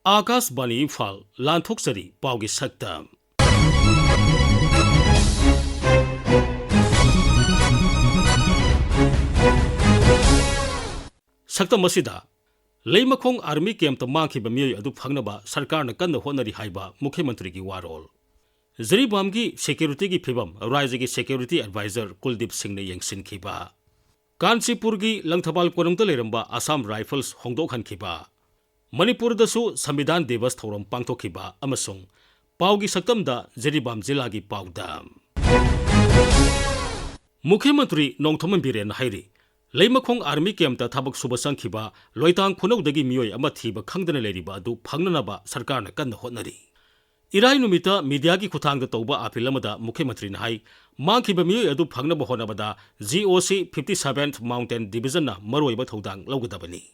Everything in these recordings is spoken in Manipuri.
आकाशवाणी इम्फाल लांथोक्सरी पाउगी सक्तम सक्तम मसिदा लेमखोंग आर्मी कैंप मांखिबा मियोय अदु फंगनबा सरकारना कन्न होनरी हाइबा मुख्यमंत्री की वारोल जरीबाम की सिक्योरिटी की फिबम राज्य की सिक्योरिटी एडवाइजर कुलदीप सिंह ने यंगसिनखिबा कांचीपुर की लंगथबाल कोनंगत लेरंबा असम राइफल्स होंदोखनखिबा मणिपुर दसु संविधान दिवस थौरम पांगथोखिबा अमसुंग पाउगी सक्तमदा जरीबाम जिला की पाउदा मुख्यमंत्री नोंगथोमन बिरेन हाइरी लेमखोंग आर्मी कैंप थबक सुब संखिबा लोइतांग खुनौदगी मियोय अमा थीबा खंगदना लेरिबा अदु फंगननबा सरकारना कन्न होनरी इराई नुमिता मीडिया की खुथांग तौबा अपील अमदा मुख्यमंत्री हाई मांखिबा मियोय अदु फंगनब होनबदा GOC 57th माउंटेन डिविजन मरोइबा थौदांग लौगदबनी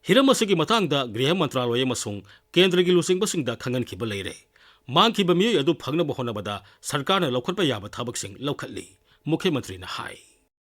हिरम असगी मतंगदा गृह मंत्रालय अमसुंग केंद्र की लुसिंगबसिंगदा खंगनखिबा लेरे मांखिबा मियोय अदु फंगनब होनबदा सरकारना लौखटबा याबा थबकसिंग लौखटली मुख्यमंत्री high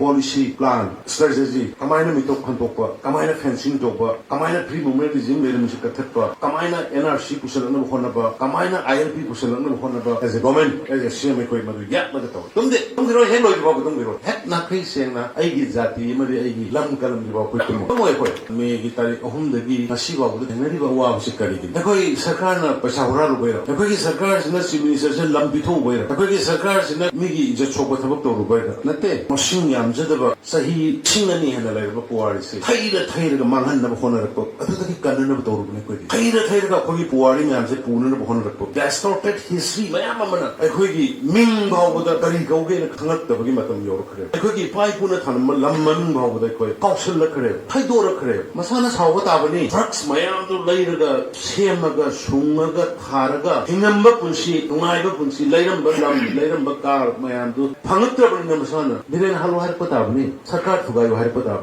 Policy, plan, strategy, kamaina mitok khantukpa, kamaina fencing tokpa, kamaina free movement regime leadership kathatpa, kamaina NRC kusalanna bhonaba, kamaina ILP kusalanna bhonaba as a government as a CM koi madu yak lagataw tumde ro hen loi babu tumde ro het na khai sengna aigi jati mari aigi lam kalam ji babu tum moi koi me gi tari ahum dagi asi babu denari ba wa sikari gi koi sarkar na paisa hura ru baira koi gi sarkar sina chief minister se lam bitho baira koi gi sarkar sina mi gi je chokba thabak to ru baira natte machine amjadaba sahi chingani hena laiba puari se thaira ga manghan na bhona rakpo adutaki kanna na toru ne koi thaira ga khoi puari me amse puna na bhona rakpo distorted history mayam amana khoi gi ming bhawda kari gauge na khangat da bagi matam yor khare khoi gi pai puna thanam lamman bhawda koi kaushal la khare thaidor khare masana sawba ta bani drugs mayam tu laira ga semaga sungaga tharaga hingamba punsi tungaiba punsi lairamba lam lairamba kar mayam tu phangatra bani na masana diren halu har pata सरकार थुगायो हर पता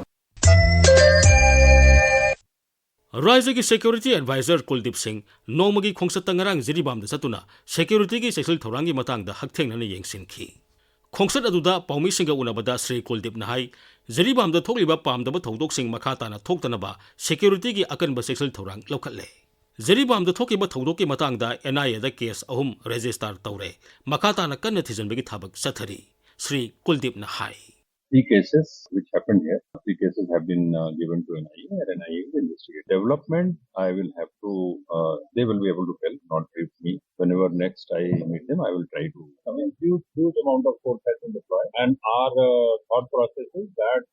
राज्य की सिक्योरिटी एडवाइजर कुलदीप सिंह नोमगी खोंसत तंगरांग जिरीबाम चतुना सिक्योरिटी की सेक्सुअल थौरांगी मतंगदा हकथेंगना येंगसिनखी खोंसत अदुदा पाउमी सिंह उनबदा श्री कुलदीप नाहाई जिरीबाम द थोकलिबा पामदब थौदोक सिंह मखाताना थोक्तनबा सिक्योरिटी की अकनब सेक्सुअल थौरांग लौखटले जिरीबाम द थोकिबा थौदोक की मतंगदा NIA द केस अहुम रजिस्टर तौरे मखाताना कन्न थिजनबगी थाबक चथरी Shri Kuldeep नाहाई 3 cases which happened here. 3 cases have been given to NIA and NIA will investigate. Development, I will have to, they will be able to tell, not with me. Whenever next I meet them, I will try to. I mean, huge amount of force has been deployed. And our thought process is that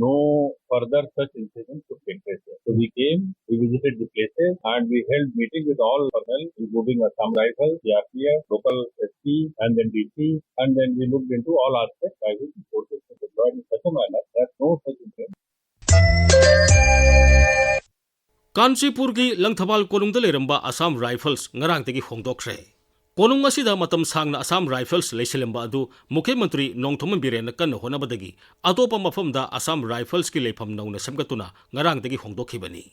no further such incidents could take place here. So we came, we visited the places and we held meeting with all personnel, including Assam Rifles, the RPF, local SP and then DC, and then we looked into all aspects by which the forces were deployed in such a manner that no such incident. Kanchipur की लंगथबाल कोनुंग लेरंबा असम राइफल्स ngaraंगतगी होंदोखरे कोनुंग असिदा मतम सांगना असम राइफल्स लेसिलंबा अदु मुख्यमंत्री नोंगथोमन बिरेन कन्न होनबदगी अतोपा मफमदा असम राइफल्स की लेफम नौना सेमगतुना ngaraंगतगी होंदोखिबनी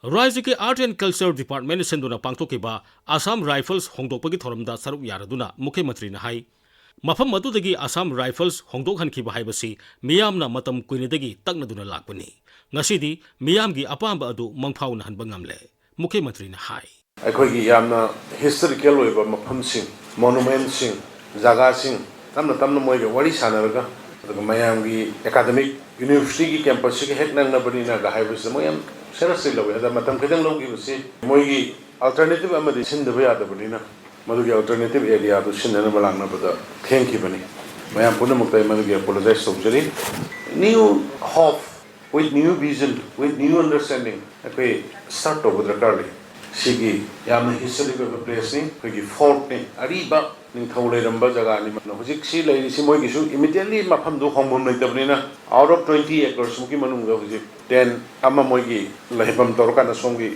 राज्य के आर्ट एंड कल्चर डिपार्टमेंट सेंदुना पांगतोकिबा असम राइफल्स होंदोकपगी थोरमदा सरुक यारदुना मुख्यमंत्री हाई मफम अदुदगी असम राइफल्स होंदोखनखिबा हाइबसी मियामना मतम कुइनदगी तकनदुना लाकपनी ngasidi miyamgi apamba adu mangphawna hanba ngamle मुख्यमंत्री हाई अखोगी यामना हिस्टोरिकल ओइबा मफमसिंग मोनुमेंटसिंग जगासिंग तमना मोइगे वरी सानरगा अदुगा मयामगी एकेडमिक यूनिवर्सिटी की कैंपस के हेक नंगनबनिना गाहाइबस मोयम सेरसि लवे अदा मतम खदंग लौगिबसि मोइगी अल्टरनेटिव अमदि सिनदबा यादबनिना मदुगी अल्टरनेटिव एरिया दु सिनना बलांगनबदा थेंकिबनि मयाम पुनमुक्तै मदुगी अपोलोजाइज तौजरी new hope with new vision, with new understanding, okay, start over the car. Sigi, yamna historical place ni, kegi fort ni, ariba, ning thawle ramba jaga ni. No, hujik si lai si moi kisu immediately mapam do hongbom lai tabni na. Out of 20 acres, muki manunga hujik 10 amma moi ki lahibam toroka na songi.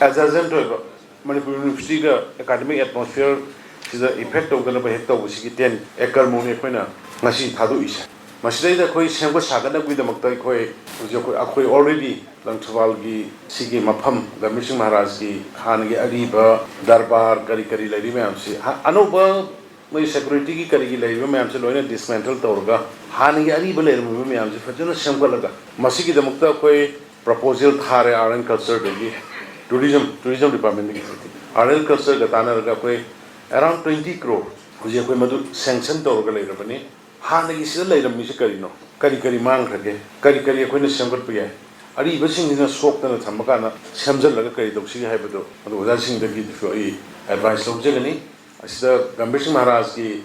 As a result of Manipur University ka academic atmosphere, is the effect of the bahetta hujik 10 acre mo ni koina ngasi thadu isa. मसिदैदा कोई सेंगो सागनबगिदमक्ता कोई ऑलरेडी लंगथवाल की सिगी मफम गमिसिंग महाराज की हानगी अरीबा दरबार करी लैरी मैम से अनोबा मै सिक्योरिटी की करी लैरी मैम से लोइना डिसमेंटल तौरगा हानगी अरीबा लैरम मैम से फजन सेंगलगा मसिगिदमक्ता कोई प्रपोजल थारे आर्ट एंड कल्चर दगी tourism department ki thiti RL culture ga tana ga koi around 20 crore hoje koi madu sanction to ga lai rabani ha na gi sida lai ram mi se kari no kari mang khage kari koi na samgat pu ari basing ni na sok ta na thamaka na samjal laga kari dok si hai bado adu oja sing da gi fo I advice lok je gani asida Gambhir Singh Maharaj ki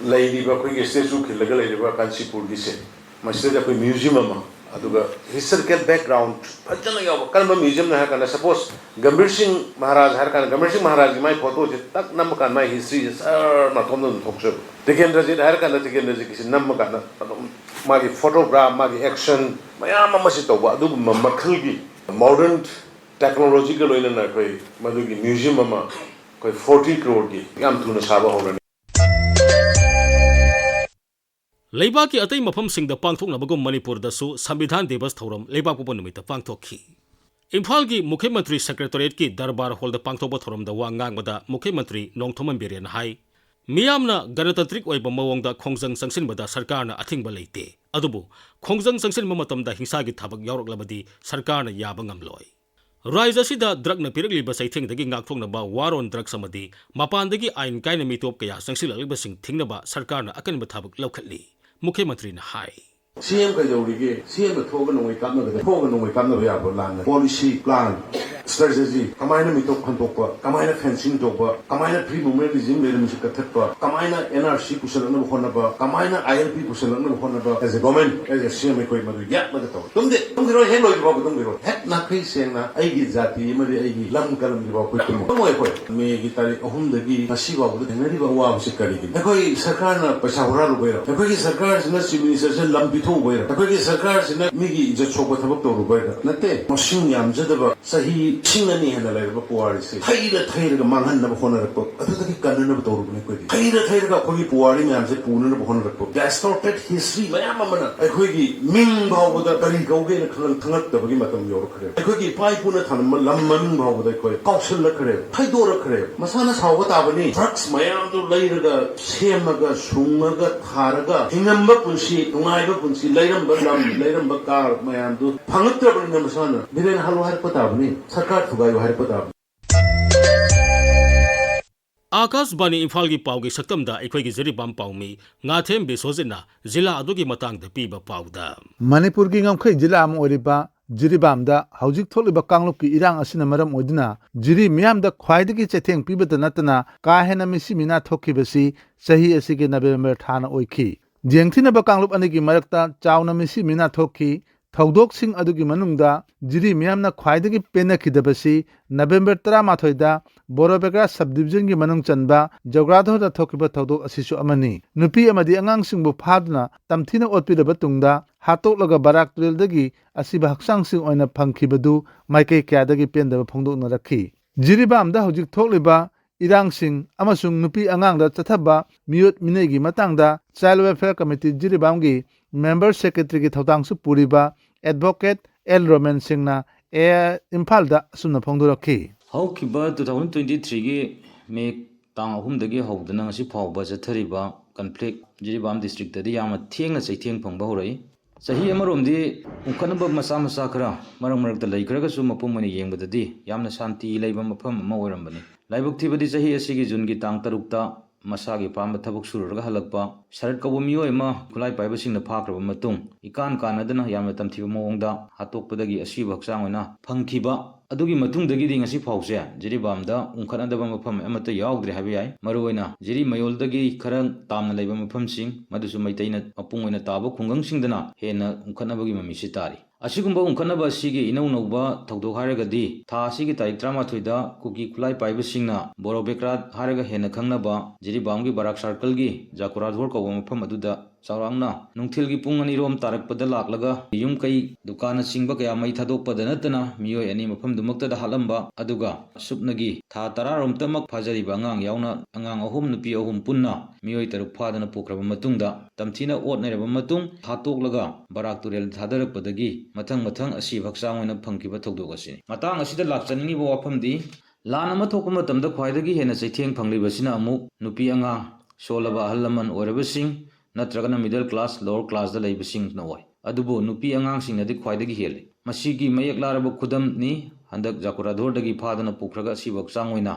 lai di ba koi statue khil laga lai ba Kanchipur gi se masida koi museum ma aduga historical background fajana yaw kalma museum na kana suppose Gambhir Singh Maharaj har kana Gambhir Singh Maharaj mai photo je tak nam kan mai history je sar na thom don Thokchom Tekendra je har kana Tekendra je kisi nam kana magi photograph magi action mayam ma si to ba adu makhal gi modern technology ga loina na koi madu gi museum ma koi 40 crore gi yam thuna saba horani Leibak ki atay mafam sing da pangthok na bagum Manipur da su Sambidhan Devas Thoram Leibak Pupa Numita pangthok ki. Imphal ki Mukhyamantri Secretariat ki Darbar Hall da pangthok ba thoram da wa ngang bada Mukhyamantri Nongthoman Birian hai. Miyamna Ganatantrik oiba mawong da khongjang sangsin bada sarkar na athing ba leite. Adubu khongjang sangsin mamatam da hingsa gi thabak yawrak labadi sarkar na yaba ngamloi. Raisa sida drug na piragli ba saithing dagi ngakthok na ba waron drug samadi mapan dagi ain kaina mitop kaya sangsil alba sing thing na ba sarkar na akan ba thabak lawkhatli. Mukhyamantri na hai. CM ka jawrige CM ka thoga nongoi kamna ga thoga nongoi kamna ba ya lan policy plan strategy kamaina mitok khantok pa kamaina fencing tokpa kamaina free movement regime le mi ka thakpa kamaina NRC kusalana khona ba kamaina ILP kusalana khona ba as a government as a CM koi ma ya ma ta tum ro hen loi ba tum ro het na khai seng na ai gi jati ma ri ai gi lam kalam ri ba koi tum mo koi me gi tari ahum da gi asi ba bu da ngari ba wa se kari gi koi sarkar na paisa hora ro ba koi gi sarkar na civilization lam bi tho ba koi gi sarkar na mi gi je chok ba thabak to ro ba natte machine yam jada ba sahi Singani and the labor poor is Taylor Mangan of Honor, other Kanan of Torben. Taylor Koi Puari and the Puna of Honor. Distorted history, Mayamana, a quiggy, Mingba with the Perigo, Tangat of Gimatam York. A quiggy Pipuna Tanam, Lamamba with a quay, Paushilla Crave, Paidora Crave, Masanas Hawatavani, Trucks Mayam to later the Semaga, Sumaga, Haraga, Hingamba Punsi, Tunaiba Punsi, Layam Balam, Layam Bakar, Mayam, Pangatra in the Masana, Biren Halo Harpatavani, Sakar Fugai Harpatav. Akas Bani Imphal gi pau gi saktam da ikhoi gi jeri bam pau mi nga them be sojina zila adu gi matang da piba pau da Manipur gi ngam khai jila am oriba jiribam da haujik tholiba kanglup ki irang asina maram odina jiri miyam da khwaidagi chetheng pibata natana ka hena misi mina thokibasi sahi asige November thana oikhi jengthina ba kanglup ani gi marakta chawna misi mina thokhi Thogdok sing adugi manungda jiri miyamna khwaidagi pena khidabasi November 13 da Borobekra subdivision gi manung chanba Jogradho da thokiba thogdok asisu amani nupi amadi angang singbu phadna tamthina otpidaba tungda hatoklaga barak trail dagi asiba haksang sing oina phangkhibadu maikei kyadagi pendaba phongdokna rakhi jiribam da hojik thokliba irang sing amasung nupi angang da chathaba miyot minegi matangda Child Welfare Committee jiribam gi Member Secretary ki thodang su puriba Advocate L Roman Singna Imphal da sumna phongdorakhi Haukiba 2023 gi me tang ahum dagi hawdana ngasi phawba jathariba conflict Jiribam district da yama thenga chaitheng phangba horai sahi amaromdi unkhanaba masa khara marak da laikraga su mapumani yengbadadi yamna shanti leiba mafam ama oirambani laibuk thibadi sahi asigi jun gi tang tarukta masagi pamba thabuk sururga halakpa sharat kabu miyoi ma khulai paiba singna phakraba matung ikan kanadana yamna tamthiba mawongda hatokpadagi asiba haksang oina phangkhiba adugi matungdagi di ngasi phawse jiribamda unkhanadaba mafam amata yawdre habi yai maruoina jiri mayoldagi kharang tamna leiba mafam sing madusu maitaina apung oina taba khungang singdana hena unkhanabagi mamisi tari asigumba unkhanaba asigi inau nauba thogdok haragadi tha asigi tarik 13 da kuki khulai paiba singna Borobekra haraga hena khangnaba jiribamgi barak circle gi Jakura dhor ko mafam aduda Saurangna nungthilgi pung ani rom tarakpada laklaga yum kai dukana singba kaya mai thadokpada natana miyoi ani mafam dumakta da halamba aduga supnagi tha 10 rom tamak phajariba angang yauna angang ahum nupi ahum punna miyoi taruk phadana pokraba matungda tamthina otnairaba matung hatoklaga barak turel thadarakpadagi mathang asi bhaksang oina phangkiba thogdok asini matang asida lakchaningi bo wafamdi lan ama thokpa matamda khwaidagi hena chaitheng phanglibasina amuk nupi angang solaba ahalaman oirabasing natragana middle class lower class da leibasing na oi adubo nupi angang sing nadi khwaidagi heli masigi mayak laraba khudam ni handak jakuradordagi phadana pukhraga sibak changoina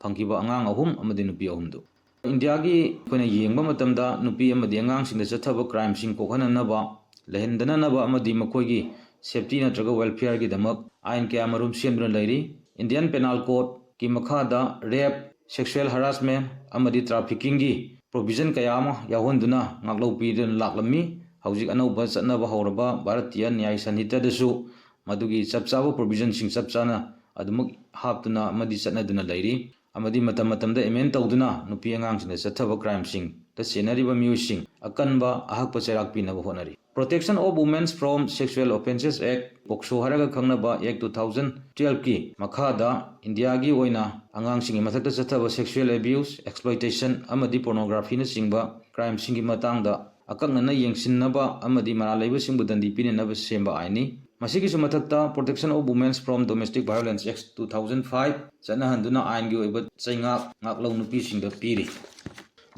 phangkiba angang ahum amadi nupi ahumdu India gi koina yengba matamda nupi amadi angang singda chathaba crime sing kokhananaba lehendananaba amadi makoigi safety natraga welfare gi damak ain kya marum semduna lairi Indian Penal Code ki makhada rape sexual harassment amadi trafficking gi provision kayama yahonduna ngaklo pidun laklami haujik anauba chatnaba hauraba Bharatiya Nyaya Sanhita dasu madugi chapchaba provision sing chapchana adumuk haptuna amadi chatnaduna lairi amadi matam matamda amend tawduna nupi angang sing chathaba crime sing the scenariba musing akanba ahakpa cherak pinaba honari Protection of Women from Sexual Offences Act Pokso haraga khangnaba Act 2012 ki makhada India gi oina angang singi mathakta chathaba sexual abuse exploitation amadi pornography na singba crime singi matangda akaknana yengsinnaba amadi mara leiba singbu dandi pinenaba semba aini masigi su mathakta Protection of Women from Domestic Violence Act 2005 chana handuna ain gi oiba chainga ngaklo nupi singda piri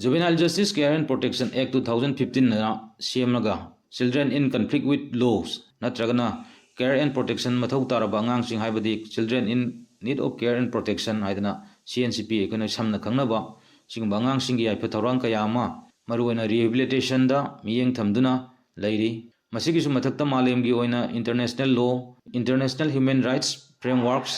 Juvenile Justice Care and Protection Act 2015 na semnaga Children in conflict with laws natragana care and protection mathau taraba angang sing haibadi children in need of care and protection haidana CNCP ekona samna khangnaba sing bangang sing gi aipa thorang kayama maruena rehabilitation da miyeng thamduna lairi masigi su mathakta malem gi oina international law international human rights frameworks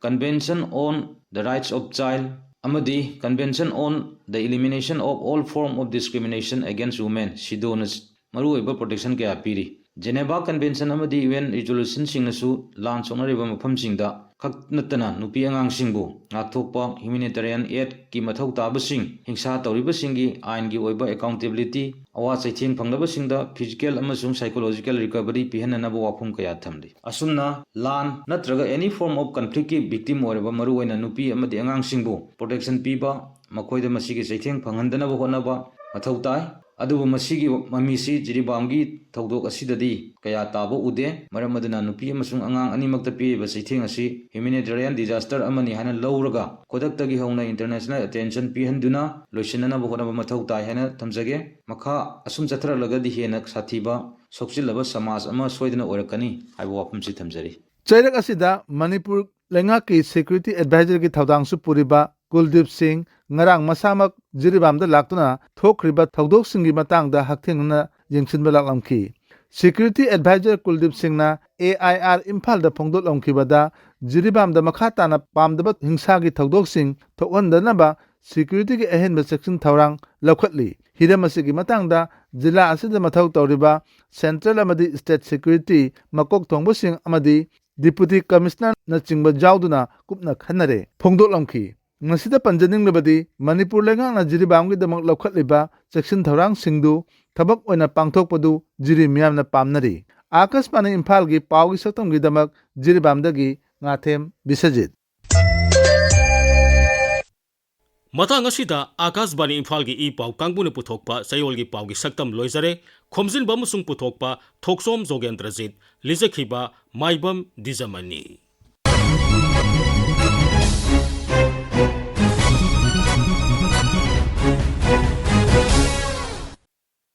convention on the rights of child amadi convention on the elimination of all form of discrimination against women sidona maruoiba protection kaya piri Geneva Convention amadi UN resolution singnasu lan sonariba mafamsingda khaknatana nupi angang singbu ngakthokpa humanitarian aid ki mathau tabasing hingsa tawribasingi ain gi oiba accountability awa chaithing phanglabasingda physical amasung psychological recovery pihananabu wafum kaya thamdi asumna lan natraga any form of conflict ki victim oriba maruoina nupi amadi angang singbu protection piba makoida masigi chaithing phanghandana honaba mathau tai adubu masigi mamisi jiribamgi thaudok asidadi kaya tabo ude maram aduna nupi amasung angang animakta piba chaithing asi humanitarian disaster amani hana lawraga kodaktagi hauna international attention pihanduna loisinana bohonaba mathau tai hana thamjage makha asum chathra lagadi hena sathiba sokchilaba samaj ama soidana orakani haibo wapumsi thamjari Chairak asida Manipur lengaki security advisor ki thaudang su puriba Kuldip Singh ngarang masamak jiribamda laktuna thokriba thaudok singi matangda hakthengna yengsinba laklamki Security Advisor Kuldip Singh na AIR Imphal da phongdot lomkhibada jiribamda makhatana pamdaba hingsagi thaudok sing thokhandanaba security ki ahenba section thaurang lakhatli hidamasigi matangda jila asida mathau tawriba central amadi state security makok thongbo sing amadi Deputy Commissioner na chingba jauduna kupna khanare phongdot lomki Ngasida panjaning lebadi Manipur lengang na jiribam gi damak lokhatliba section thorang singdu thabak oina pangthokpadu jiri miyam na pamnari Akashbani Imphal gi pawgi saktam gi damak jiribam dagi ngathem Bisajit Matang asida Akashbani Imphal gi I paw kangbuna puthokpa sayol gi paw gi saktam loizare khomjin bamusung puthokpa Thokchom Jogendrajit lijakhiba Maibam Dwijamani